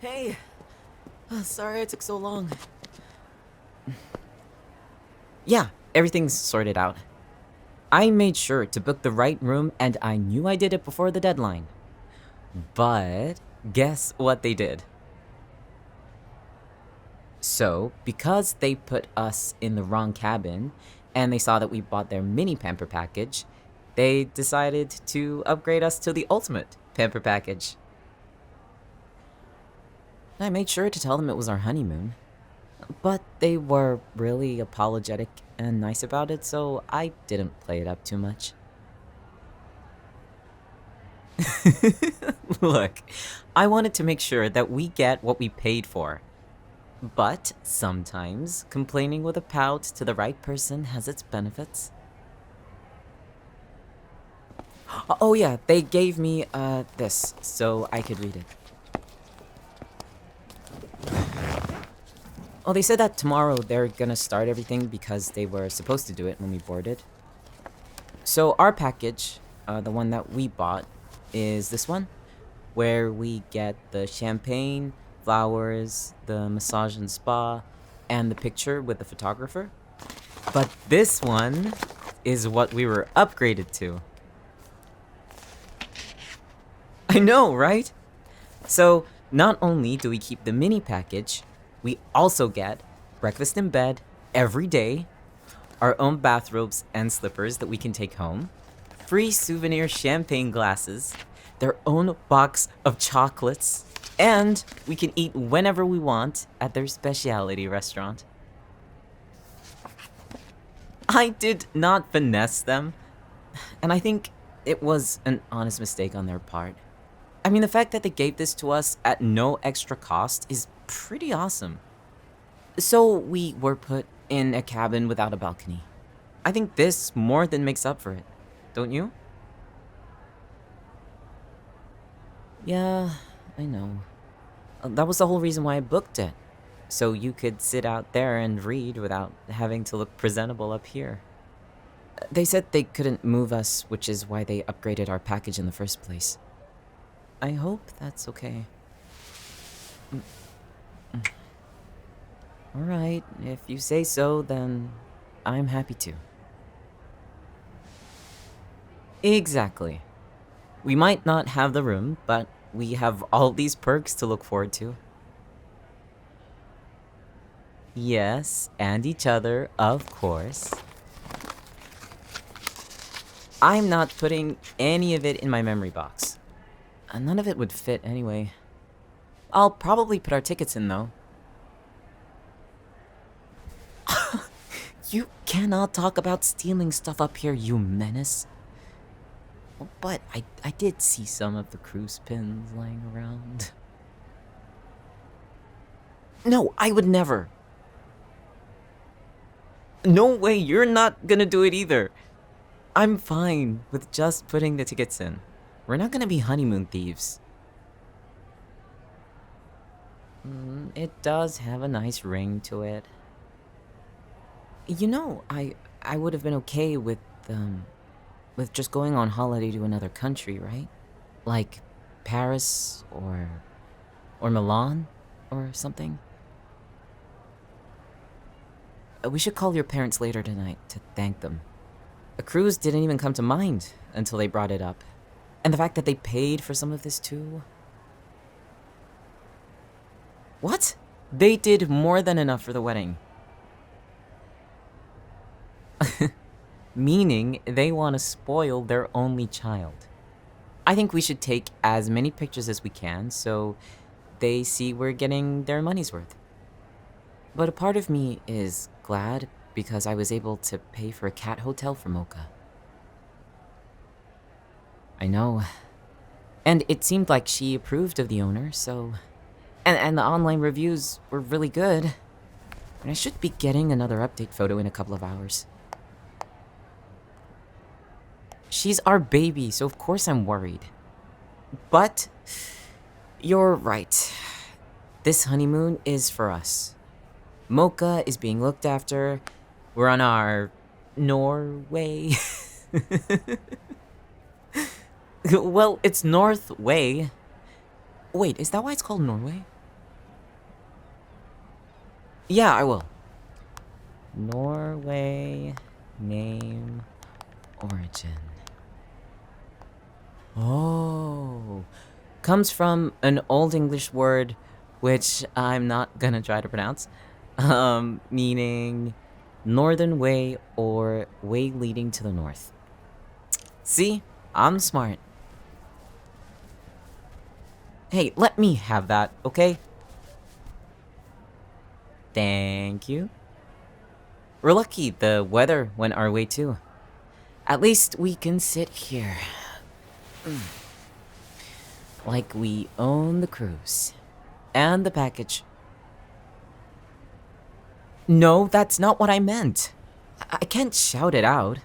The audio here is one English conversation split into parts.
Hey! Sorry it took so long. Yeah, everything's sorted out. I made sure to book the right room and I knew I did it before the deadline. But guess what they did? So, because they put us in the wrong cabin and they saw that we bought their mini pamper package, they decided to upgrade us to the ultimate pamper package. I made sure to tell them it was our honeymoon. But they were really apologetic and nice about it, so I didn't play it up too much. Look, I wanted to make sure that we get what we paid for. But sometimes complaining with a pout to the right person has its benefits. Oh yeah, they gave me this so I could read it. Oh, they said that tomorrow they're gonna start everything because they were supposed to do it when we boarded. So our package, the one that we bought, is this one, where we get the champagne, flowers, the massage and spa, and the picture with the photographer. But this one is what we were upgraded to. I know, right? So not only do we keep the mini package, we also get breakfast in bed every day, our own bathrobes and slippers that we can take home, free souvenir champagne glasses, their own box of chocolates, and we can eat whenever we want at their specialty restaurant. I did not finesse them, and I think it was an honest mistake on their part. I mean, the fact that they gave this to us at no extra cost is pretty awesome. So we were put in a cabin without a balcony. I think this more than makes up for it, don't you? Yeah, I know. That was the whole reason why I booked it. So you could sit out there and read without having to look presentable up here. They said they couldn't move us, which is why they upgraded our package in the first place. I hope that's okay. Alright, if you say so, then I'm happy to. Exactly. We might not have the room, but we have all these perks to look forward to. Yes, and each other, of course. I'm not putting any of it in my memory box. None of it would fit anyway. I'll probably put our tickets in, though. You cannot talk about stealing stuff up here, you menace. But I did see some of the cruise pins lying around. No, I would never. No way, you're not gonna do it either. I'm fine with just putting the tickets in. We're not gonna be honeymoon thieves. It does have a nice ring to it. You know, I would have been okay with just going on holiday to another country, right? Like Paris or Milan or something. We should call your parents later tonight to thank them. A cruise didn't even come to mind until they brought it up. And the fact that they paid for some of this too. What? They did more than enough for the wedding. Meaning they want to spoil their only child. I think we should take as many pictures as we can so they see we're getting their money's worth. But a part of me is glad because I was able to pay for a cat hotel for Mocha. I know. And it seemed like she approved of the owner, so... And the online reviews were really good. And I should be getting another update photo in a couple of hours. She's our baby, so of course I'm worried. But you're right. This honeymoon is for us. Mocha is being looked after. We're on our Norway. Well, it's North Way. Wait, is that why it's called Norway? Yeah, I will. Norway name origin. Oh, comes from an Old English word which I'm not gonna try to pronounce, meaning northern way or way leading to the north. See, I'm smart. Hey, let me have that, okay? Thank you. We're lucky the weather went our way too. At least we can sit here. Like we own the cruise. And the package. No, that's not what I meant. I can't shout it out.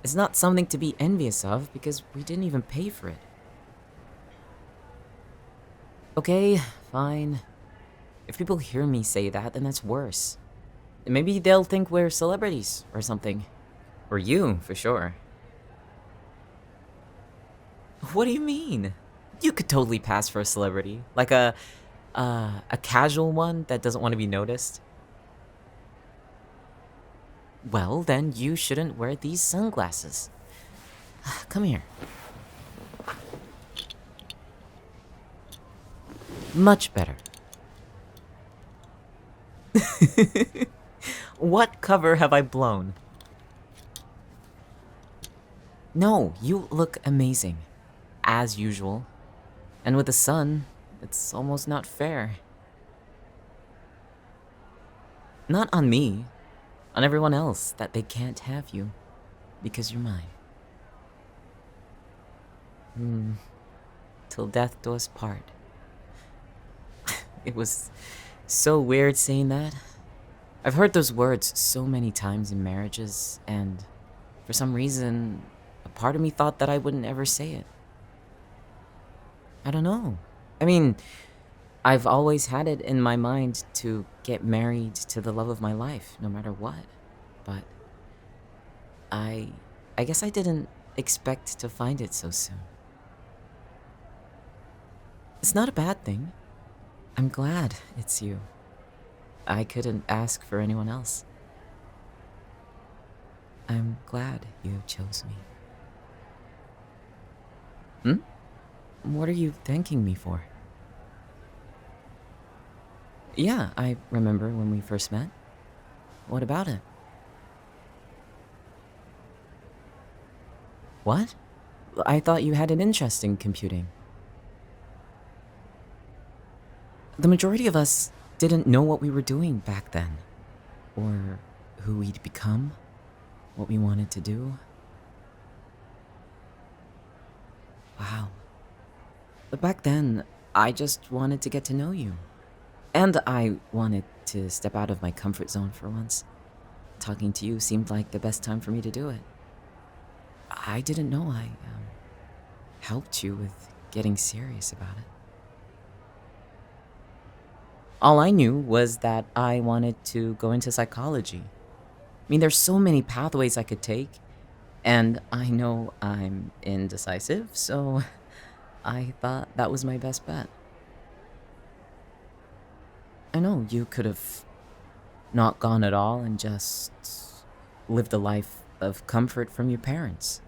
It's not something to be envious of because we didn't even pay for it. Okay, fine. If people hear me say that, then that's worse. Maybe they'll think we're celebrities or something. Or you, for sure. What do you mean? You could totally pass for a celebrity. Like a casual one that doesn't want to be noticed. Well, then you shouldn't wear these sunglasses. Come here. Much better. What cover have I blown? No, you look amazing. As usual. And with the sun, it's almost not fair. Not on me. On everyone else that they can't have you. Because you're mine. Till death do us part. It was so weird saying that. I've heard those words so many times in marriages, and for some reason, a part of me thought that I wouldn't ever say it. I don't know. I mean, I've always had it in my mind to get married to the love of my life, no matter what. But I guess I didn't expect to find it so soon. It's not a bad thing. I'm glad it's you. I couldn't ask for anyone else. I'm glad you chose me. What are you thanking me for? Yeah, I remember when we first met. What about it? What? I thought you had an interest in computing. The majority of us didn't know what we were doing back then. Or who we'd become. What we wanted to do. Wow. But back then, I just wanted to get to know you. And I wanted to step out of my comfort zone for once. Talking to you seemed like the best time for me to do it. I didn't know I helped you with getting serious about it. All I knew was that I wanted to go into psychology. I mean, there's so many pathways I could take, and I know I'm indecisive, so I thought that was my best bet. I know you could have not gone at all and just lived a life of comfort from your parents.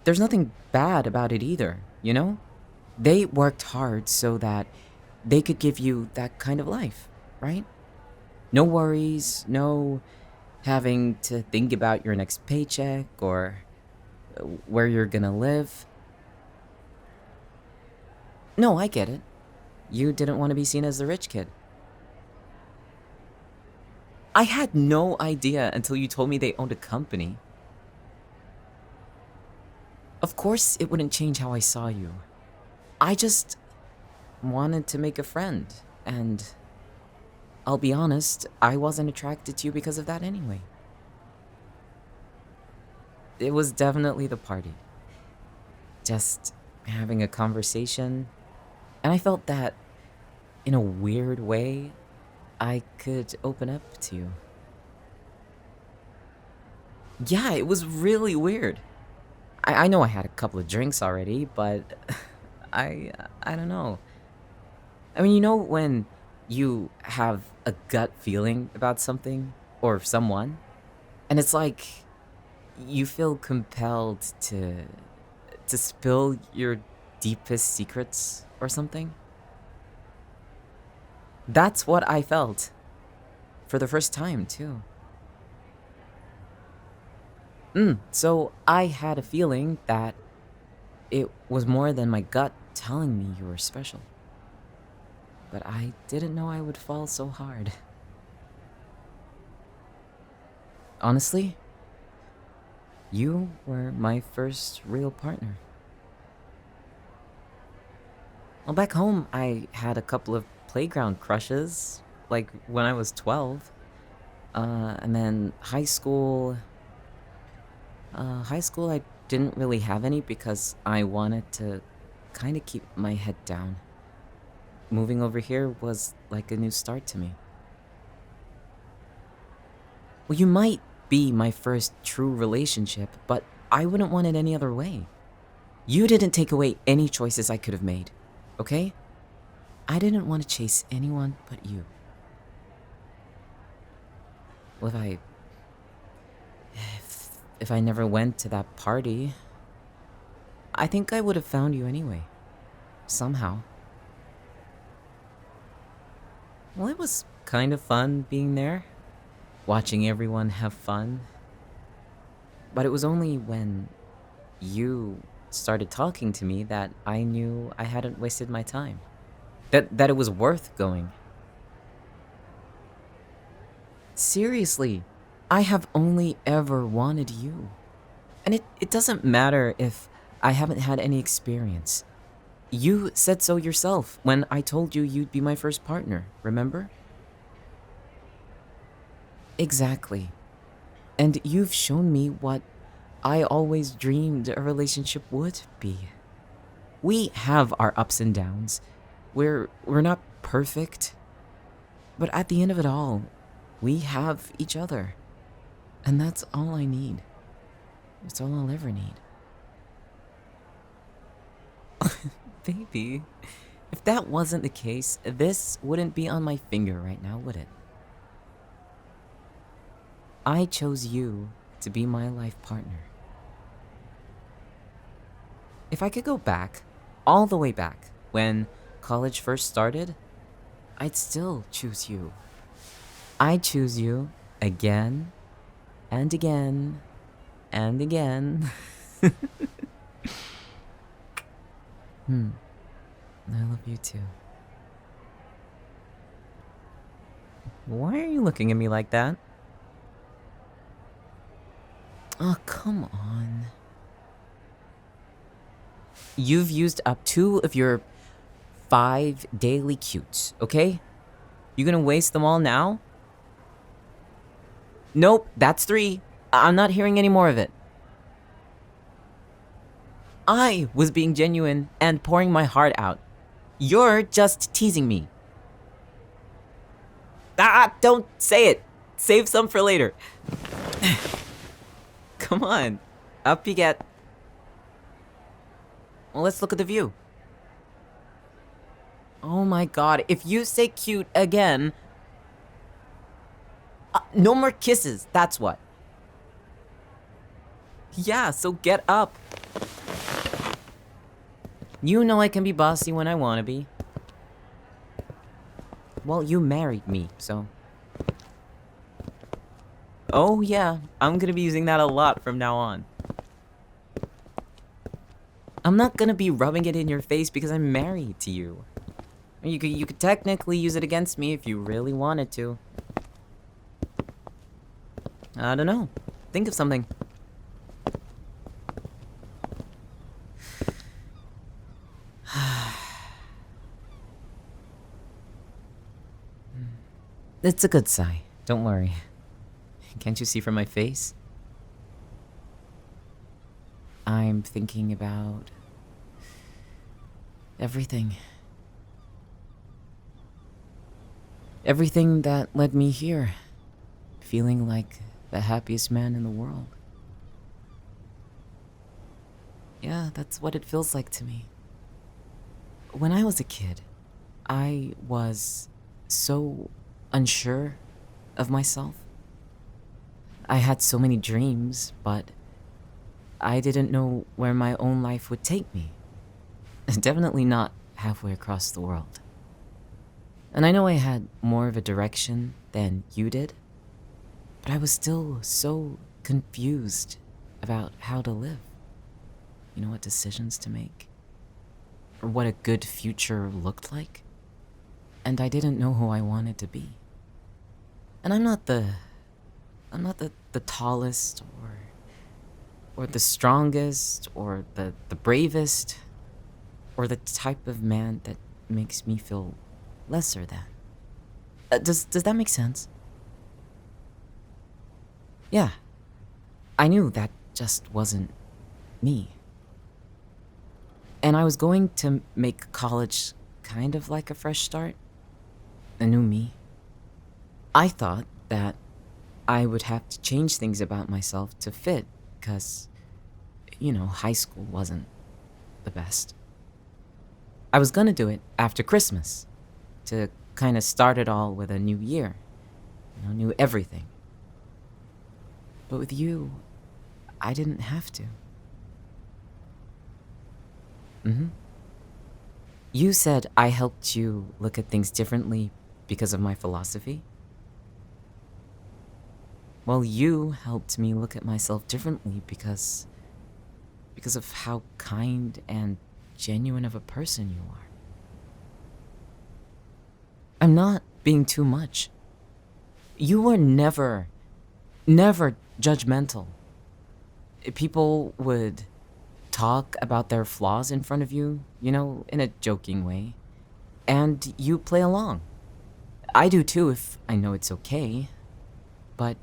There's nothing bad about it either, you know? They worked hard so that they could give you that kind of life, right? No worries, no having to think about your next paycheck or where you're gonna live. No, I get it. You didn't want to be seen as the rich kid. I had no idea until you told me they owned a company. Of course, it wouldn't change how I saw you. I just wanted to make a friend, and I'll be honest, I wasn't attracted to you because of that anyway. It was definitely the party. Just having a conversation, and I felt that, in a weird way, I could open up to you. Yeah, it was really weird. I know I had a couple of drinks already, but I don't know. I mean, you know when you have a gut feeling about something or someone, and it's like you feel compelled to spill your deepest secrets or something. That's what I felt for the first time, too. So I had a feeling that it was more than my gut telling me you were special. But I didn't know I would fall so hard. Honestly, you were my first real partner. Well, back home, I had a couple of playground crushes, like when I was 12. And then high school, I didn't really have any because I wanted to kind of keep my head down. Moving over here was like a new start to me. Well, you might be my first true relationship, but I wouldn't want it any other way. You didn't take away any choices I could have made, okay? I didn't want to chase anyone but you. Well, if I never went to that party, I think I would have found you anyway. Somehow. Well, it was kind of fun being there, watching everyone have fun. But it was only when you started talking to me that I knew I hadn't wasted my time. That it was worth going. Seriously, I have only ever wanted you. And it doesn't matter if I haven't had any experience. You said so yourself when I told you you'd be my first partner, remember? Exactly. And you've shown me what I always dreamed a relationship would be. We have our ups and downs. We're not perfect. But at the end of it all, we have each other. And that's all I need. It's all I'll ever need. Baby, if that wasn't the case, this wouldn't be on my finger right now, would it? I chose you to be my life partner. If I could go back, all the way back, when college first started, I'd still choose you. I'd choose you again and again and again. I love you too. Why are you looking at me like that? Oh, come on. You've used up 2 of your 5 daily cutes, okay? You gonna waste them all now? Nope, that's 3. I'm not hearing any more of it. I was being genuine and pouring my heart out. You're just teasing me. Don't say it. Save some for later. Come on. Up you get. Well, let's look at the view. Oh my god, if you say cute again... no more kisses, that's what. Yeah, so get up. You know I can be bossy when I wanna be. Well, you married me, so... Oh yeah, I'm gonna be using that a lot from now on. I'm not gonna be rubbing it in your face because I'm married to you. You could technically use it against me if you really wanted to. I don't know. Think of something. It's a good sigh. Don't worry. Can't you see from my face? I'm thinking about everything. Everything that led me here. Feeling like the happiest man in the world. Yeah, that's what it feels like to me. When I was a kid, I was so unsure of myself. I had so many dreams, but I didn't know where my own life would take me. Definitely not halfway across the world. And I know I had more of a direction than you did, but I was still so confused about how to live. You know, what decisions to make, or what a good future looked like. And I didn't know who I wanted to be. And I'm not the tallest or the strongest or the bravest or the type of man that makes me feel lesser than. Does that make sense? Yeah, I knew that just wasn't me. And I was going to make college kind of like a fresh start, a new me. I thought that I would have to change things about myself to fit, because, high school wasn't the best. I was gonna do it after Christmas, to kind of start it all with a new year, new everything. But with you, I didn't have to. You said I helped you look at things differently because of my philosophy. Well, you helped me look at myself differently because of how kind and genuine of a person you are. I'm not being too much. You were never judgmental. People would talk about their flaws in front of you, in a joking way, and you play along. I do too if I know it's okay, but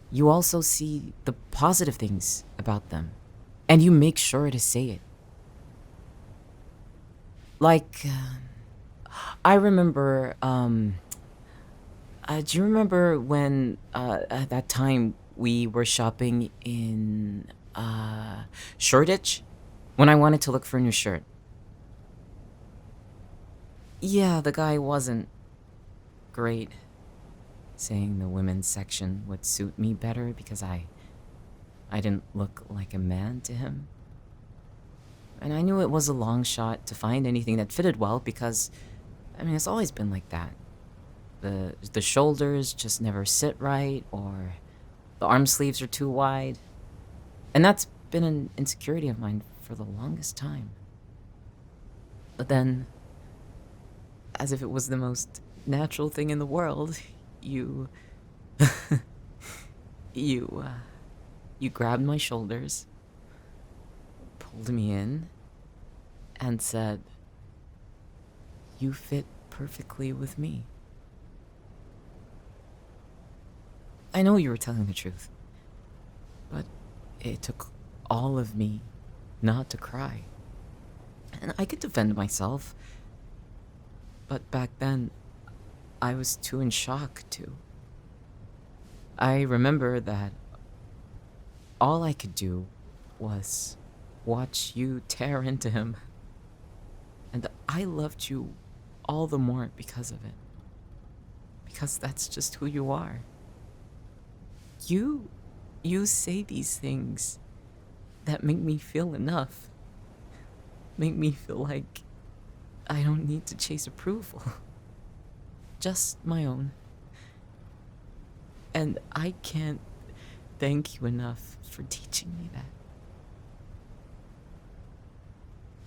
you also see the positive things about them, and you make sure to say it. Like, I remember, do you remember when, at that time we were shopping in, Shoreditch? When I wanted to look for a new shirt. Yeah, the guy wasn't great, saying the women's section would suit me better because I didn't look like a man to him. And I knew it was a long shot to find anything that fitted well because, it's always been like that. The shoulders just never sit right, or the arm sleeves are too wide. And that's been an insecurity of mine for the longest time. But then, as if it was the most natural thing in the world, you you grabbed my shoulders, pulled me in, and said, "You fit perfectly with me." I know you were telling the truth, but it took all of me not to cry. And I could defend myself, but back then, I was too in shock to. I remember that all I could do was watch you tear into him. And I loved you all the more because of it. Because that's just who you are. You say these things that make me feel enough. Make me feel like I don't need to chase approval. Just my own. And I can't thank you enough for teaching me that.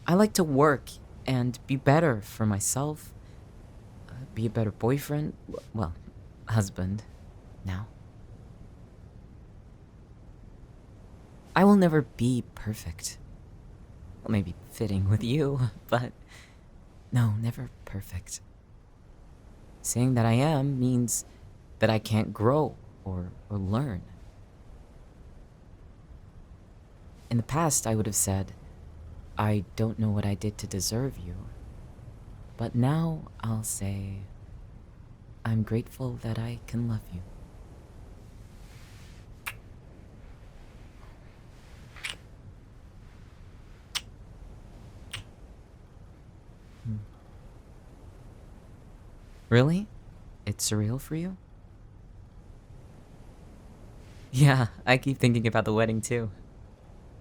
I like to work and be better for myself, be a better boyfriend, well, husband, now. I will never be perfect. Well, maybe fitting with you, but no, never perfect. Saying that I am means that I can't grow or learn. In the past, I would have said, I don't know what I did to deserve you. But now I'll say, I'm grateful that I can love you. Really? it's surreal for you? Yeah, I keep thinking about the wedding too.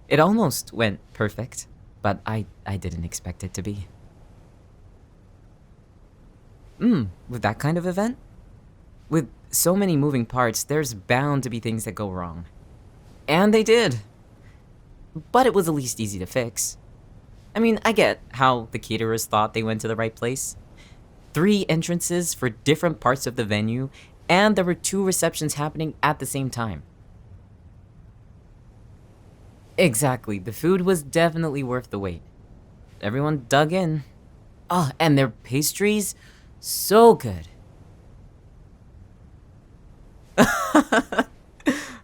It almost went perfect, but I didn't expect it to be. With that kind of event? With so many moving parts, there's bound to be things that go wrong. And they did. But it was at least easy to fix. I mean, I get how the caterers thought they went to the right place. 3 entrances for different parts of the venue, and there were 2 receptions happening at the same time. Exactly, the food was definitely worth the wait. Everyone dug in. Oh, and their pastries, so good.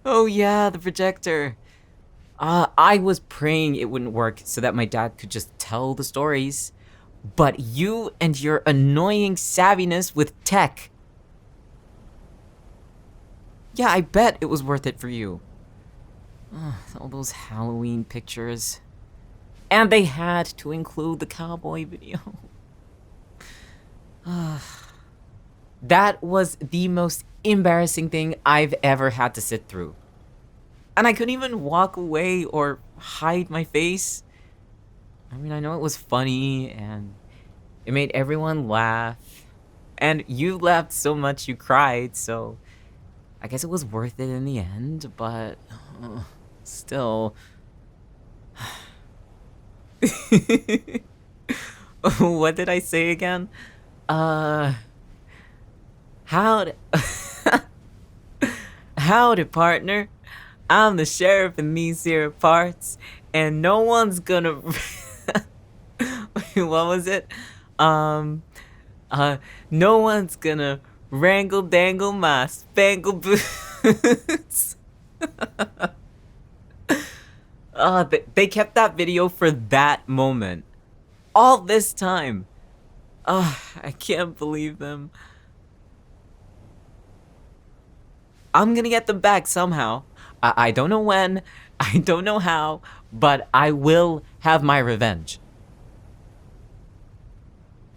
Oh yeah, the projector. I was praying it wouldn't work so that my dad could just tell the stories. But you and your annoying savviness with tech. Yeah, I bet it was worth it for you. All those Halloween pictures. And they had to include the cowboy video. That was the most embarrassing thing I've ever had to sit through. And I couldn't even walk away or hide my face. I mean, I know it was funny and it made everyone laugh. And you laughed so much you cried, so I guess it was worth it in the end, but still. What did I say again? Howdy. Howdy, partner. I'm the sheriff in these here parts, and no one's gonna. Wait, what was it? No one's gonna wrangle dangle my spangle boots. They kept that video for that moment. All this time. I can't believe them. I'm gonna get them back somehow. I don't know when, I don't know how, but I will have my revenge.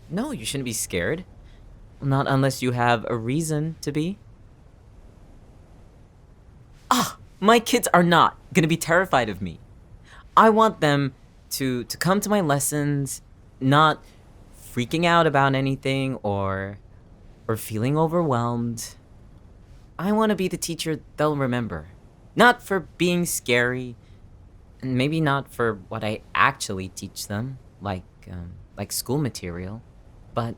No, you shouldn't be scared. Not unless you have a reason to be. My kids are not gonna be terrified of me. I want them to come to my lessons, not freaking out about anything or feeling overwhelmed. I want to be the teacher they'll remember. Not for being scary, and maybe not for what I actually teach them, like school material, but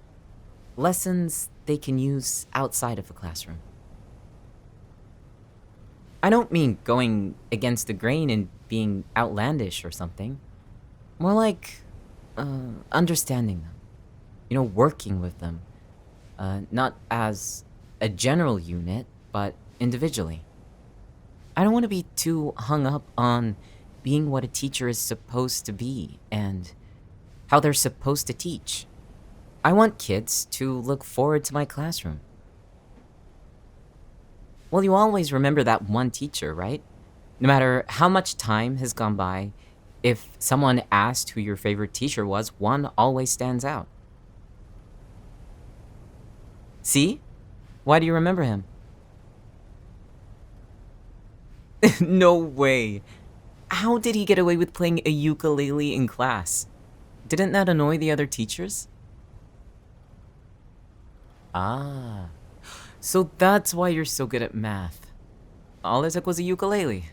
lessons they can use outside of the classroom. I don't mean going against the grain and being outlandish or something. More like understanding them. Working with them. Not as a general unit, but individually. I don't want to be too hung up on being what a teacher is supposed to be and how they're supposed to teach. I want kids to look forward to my classroom. Well, you always remember that one teacher, right? No matter how much time has gone by, if someone asked who your favorite teacher was, one always stands out. See? Why do you remember him? No way. How did he get away with playing a ukulele in class? Didn't that annoy the other teachers? So that's why you're so good at math. All it took was a ukulele.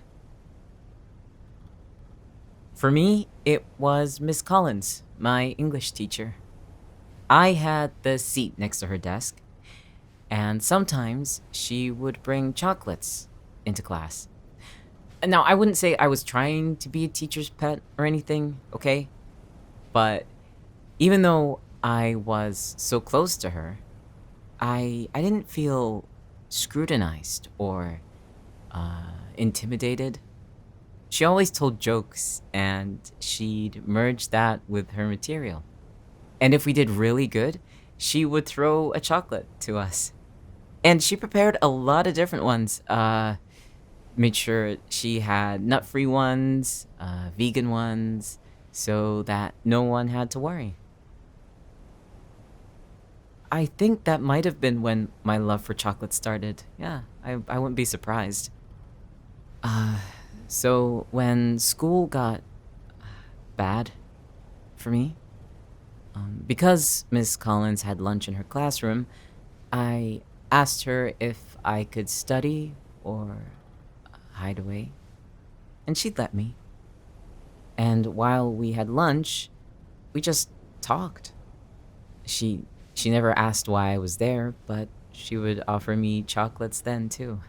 For me, it was Miss Collins, my English teacher. I had the seat next to her desk, and sometimes she would bring chocolates into class. Now, I wouldn't say I was trying to be a teacher's pet or anything, okay? But even though I was so close to her, I didn't feel scrutinized or intimidated. She always told jokes, and she'd merge that with her material. And if we did really good, she would throw a chocolate to us. And she prepared a lot of different ones. Made sure she had nut-free ones, vegan ones, so that no one had to worry. I think that might have been when my love for chocolate started. Yeah, I wouldn't be surprised. Uh, so when school got bad for me, because Miss Collins had lunch in her classroom, I asked her if I could study or hide away, and she'd let me. And while we had lunch, we just talked. She she never asked why I was there, but she would offer me chocolates then too.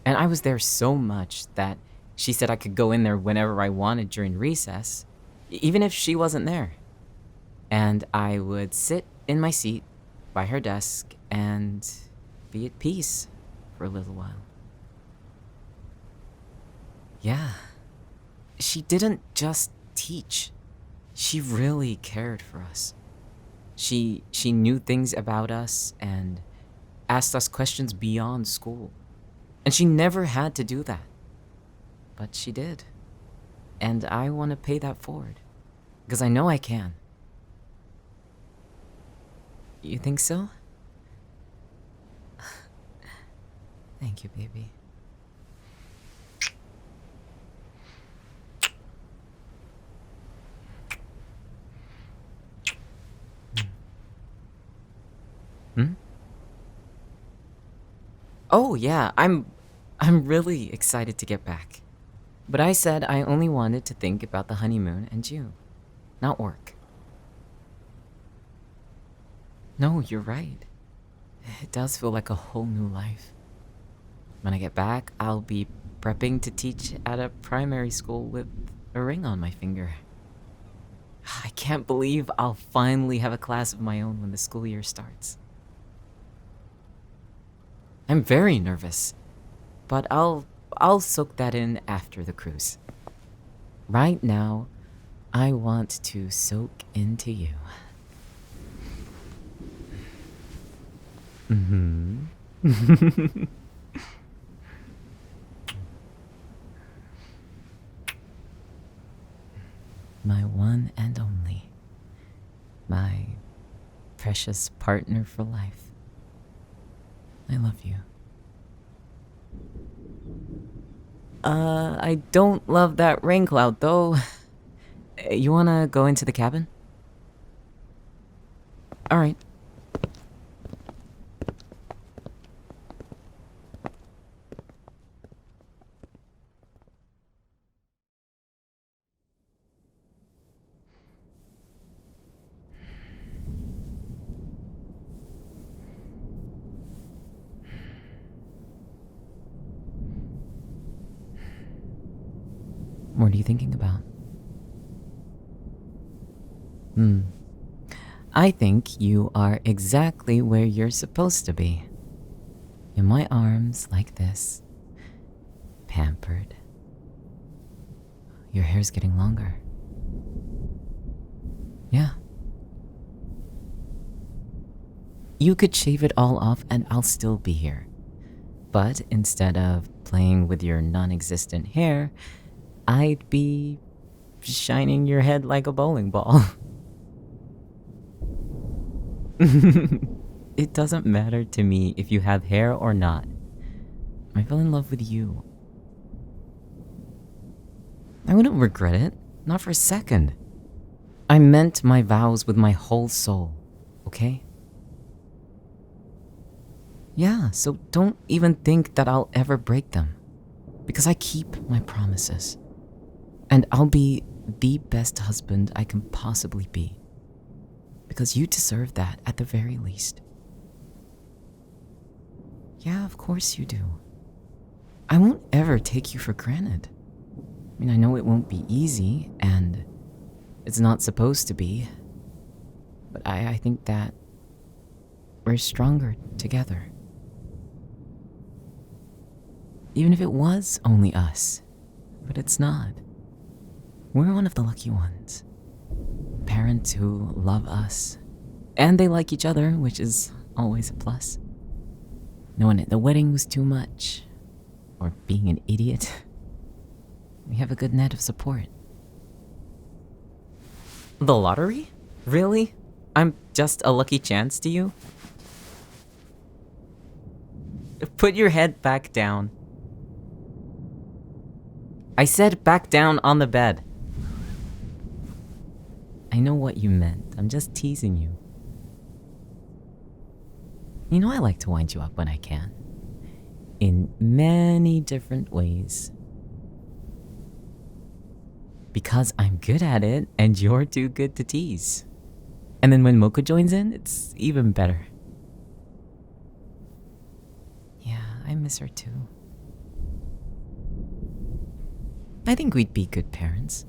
And I was there so much that she said I could go in there whenever I wanted during recess, even if she wasn't there. And I would sit in my seat by her desk and be at peace for a little while. Yeah, she didn't just teach. She really cared for us. She knew things about us and asked us questions beyond school. And she never had to do that. But she did. And I want to pay that forward. Because I know I can. You think so? Thank you, baby. Hmm? Oh yeah, I'm really excited to get back. But I said I only wanted to think about the honeymoon and you, not work. No, you're right. It does feel like a whole new life. When I get back, I'll be prepping to teach at a primary school with a ring on my finger. I can't believe I'll finally have a class of my own when the school year starts. I'm very nervous, but I'll soak that in after the cruise. Right now, I want to soak into you. Mm-hmm. My one and only. My precious partner for life. I love you. I don't love that rain cloud though. You wanna go into the cabin? Alright. What are you thinking about? I think you are exactly where you're supposed to be. In my arms, like this. Pampered. Your hair's getting longer. Yeah. You could shave it all off and I'll still be here. But instead of playing with your non-existent hair, I'd be shining your head like a bowling ball. It doesn't matter to me if you have hair or not. I fell in love with you. I wouldn't regret it, not for a second. I meant my vows with my whole soul, okay? Yeah, so don't even think that I'll ever break them. Because I keep my promises. And I'll be the best husband I can possibly be. Because you deserve that at the very least. Yeah, of course you do. I won't ever take you for granted. I mean, I know it won't be easy, and it's not supposed to be. But I think that we're stronger together. Even if it was only us. But it's not. We're one of the lucky ones. Parents who love us. And they like each other, which is always a plus. Knowing the wedding was too much. Or being an idiot. We have a good net of support. The lottery? Really? I'm just a lucky chance to you? Put your head back down. I said back down on the bed. I know what you meant. I'm just teasing you. You know I like to wind you up when I can. In many different ways. Because I'm good at it, and you're too good to tease. And then when Mocha joins in, it's even better. Yeah, I miss her too. I think we'd be good parents.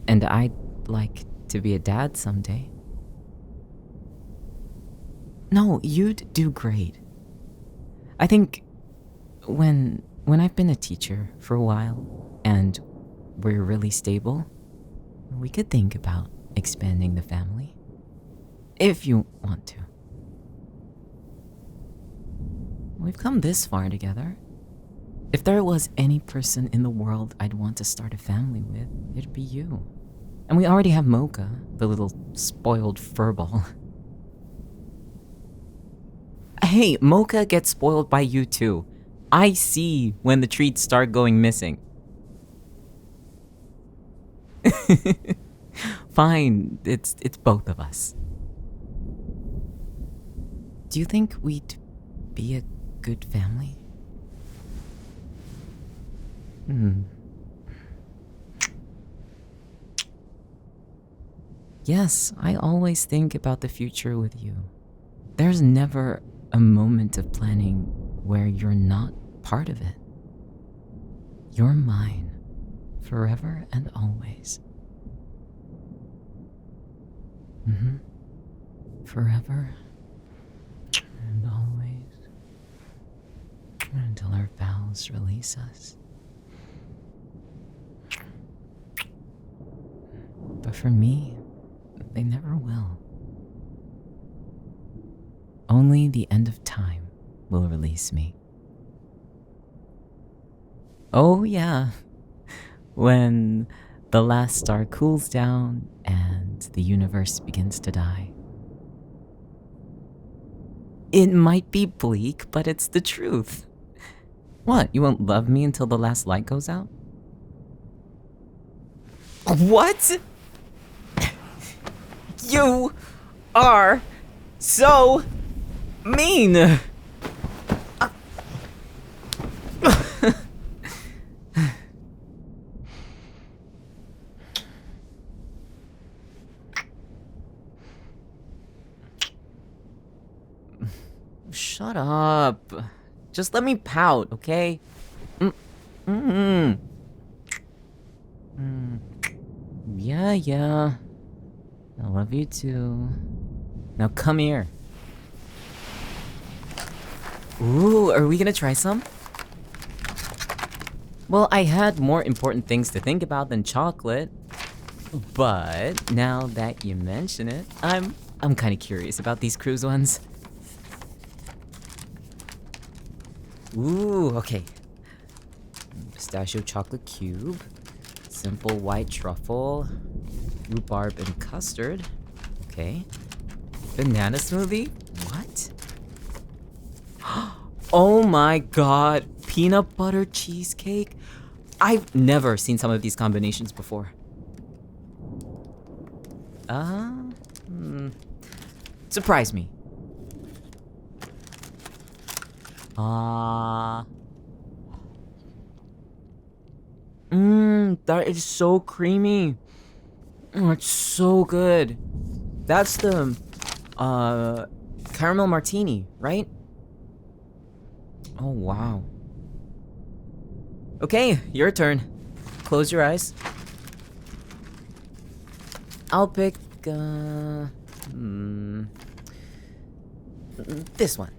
And I'd like to be a dad someday. No, you'd do great. I think when I've been a teacher for a while and we're really stable, we could think about expanding the family. If you want to. We've come this far together. If there was any person in the world I'd want to start a family with, it'd be you. And we already have Mocha, the little spoiled furball. Hey, Mocha gets spoiled by you too. I see when the treats start going missing. Fine, it's both of us. Do you think we'd be a good family? Yes, I always think about the future with you. There's never a moment of planning where you're not part of it. You're mine, forever and always. Forever and always. Until our vows release us. But for me, they never will. Only the end of time will release me. Oh yeah, when the last star cools down and the universe begins to die. It might be bleak, but it's the truth. What, you won't love me until the last light goes out? What? You are so mean. Shut up. Just let me pout, okay? Yeah. I love you too. Now come here. Ooh, are we gonna try some? Well, I had more important things to think about than chocolate. But now that you mention it, I'm kind of curious about these cruise ones. Ooh, okay. Pistachio chocolate cube, simple white truffle, rhubarb and custard. Okay. Banana smoothie? What? Oh my god, peanut butter cheesecake? I've never seen some of these combinations before. Surprise me. That is so creamy. It's so good. That's the, caramel martini, right? Oh, wow. Okay, your turn. Close your eyes. I'll pick, this one.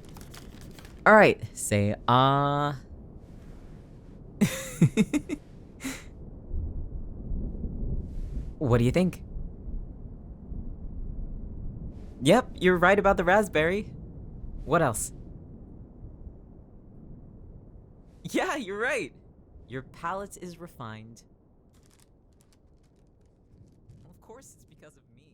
Alright, say, What do you think? Yep, you're right about the raspberry. What else? Yeah, you're right. Your palate is refined. Of course, it's because of me.